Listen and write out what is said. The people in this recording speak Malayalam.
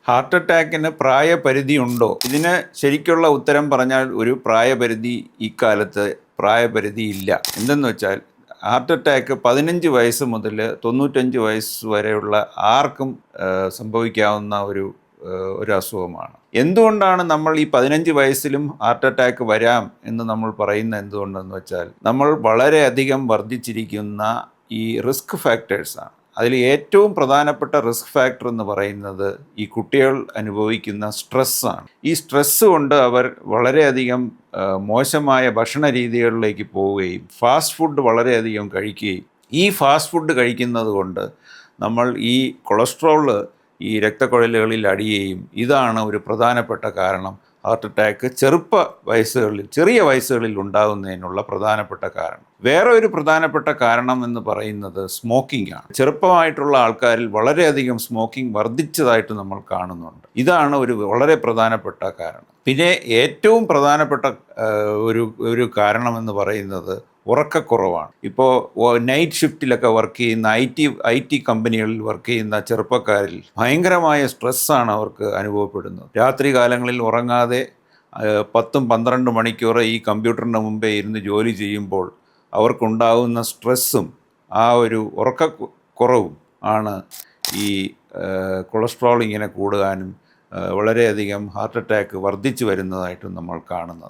ഹാർട്ട് അറ്റാക്കിന് പ്രായപരിധി ഉണ്ടോ? ഇതിന് ശരിക്കുള്ള ഉത്തരം പറഞ്ഞാൽ ഒരു പ്രായപരിധി ഇക്കാലത്ത് പ്രായപരിധി ഇല്ല. എന്തെന്ന് വെച്ചാൽ ഹാർട്ട് അറ്റാക്ക് 15 വയസ്സ് മുതൽ 95 വയസ്സ് വരെയുള്ള ആർക്കും സംഭവിക്കാവുന്ന ഒരു അസുഖമാണ്. എന്തുകൊണ്ടാണ് നമ്മൾ ഈ 15 വയസ്സിലും ഹാർട്ട് അറ്റാക്ക് വരാം എന്ന് നമ്മൾ പറയുന്നത് എന്തുകൊണ്ടെന്ന് വെച്ചാൽ നമ്മൾ വളരെയധികം വർദ്ധിച്ചിരിക്കുന്ന ഈ റിസ്ക് ഫാക്ടേഴ്സാണ്. അതിൽ ഏറ്റവും പ്രധാനപ്പെട്ട റിസ്ക് ഫാക്ടർ എന്ന് പറയുന്നത് ഈ കുട്ടികൾ അനുഭവിക്കുന്ന സ്ട്രെസ്സാണ്. ഈ സ്ട്രെസ്സ് കൊണ്ട് അവർ വളരെയധികം മോശമായ ഭക്ഷണ രീതികളിലേക്ക് പോവുകയും ഫാസ്റ്റ് ഫുഡ് വളരെയധികം കഴിക്കുകയും ഈ ഫാസ്റ്റ് ഫുഡ് കഴിക്കുന്നത് കൊണ്ട് നമ്മൾ ഈ കൊളസ്ട്രോള് ഈ രക്തക്കുഴലുകളിൽ അടിയുകയും ഇതാണ് ഒരു പ്രധാനപ്പെട്ട കാരണം. ഹാർട്ട് അറ്റാക്ക് ചെറിയ വയസ്സുകളിൽ ഉണ്ടാകുന്നതിനുള്ള പ്രധാനപ്പെട്ട കാരണം. വേറെ ഒരു പ്രധാനപ്പെട്ട കാരണം എന്ന് പറയുന്നത് സ്മോക്കിംഗ് ആണ്. ചെറുപ്പമായിട്ടുള്ള ആൾക്കാരിൽ വളരെയധികം സ്മോക്കിംഗ് വർദ്ധിച്ചതായിട്ട് നമ്മൾ കാണുന്നുണ്ട്. ഇതാണ് ഒരു വളരെ പ്രധാനപ്പെട്ട കാരണം. പിന്നെ ഏറ്റവും പ്രധാനപ്പെട്ട ഒരു കാരണമെന്ന് പറയുന്നത് ഉറക്കക്കുറവാണ്. ഇപ്പോൾ നൈറ്റ് ഷിഫ്റ്റിലൊക്കെ വർക്ക് ചെയ്യുന്ന ഐ ടി കമ്പനികളിൽ വർക്ക് ചെയ്യുന്ന ചെറുപ്പക്കാരിൽ ഭയങ്കരമായ സ്ട്രെസ്സാണ് അവർക്ക് അനുഭവപ്പെടുന്നത്. രാത്രി കാലങ്ങളിൽ ഉറങ്ങാതെ 10-12 മണിക്കൂർ ഈ കമ്പ്യൂട്ടറിൻ്റെ മുമ്പേ ഇരുന്ന് ജോലി ചെയ്യുമ്പോൾ അവർക്കുണ്ടാകുന്ന സ്ട്രെസ്സും ആ ഒരു ഉറക്കക്കുറവും ആണ് ഈ കൊളസ്ട്രോൾ ഇങ്ങനെ കൂടുവാനും വളരെയധികം ഹാർട്ട് അറ്റാക്ക് വർദ്ധിച്ചു വരുന്നതായിട്ടും നമ്മൾ കാണുന്നത്.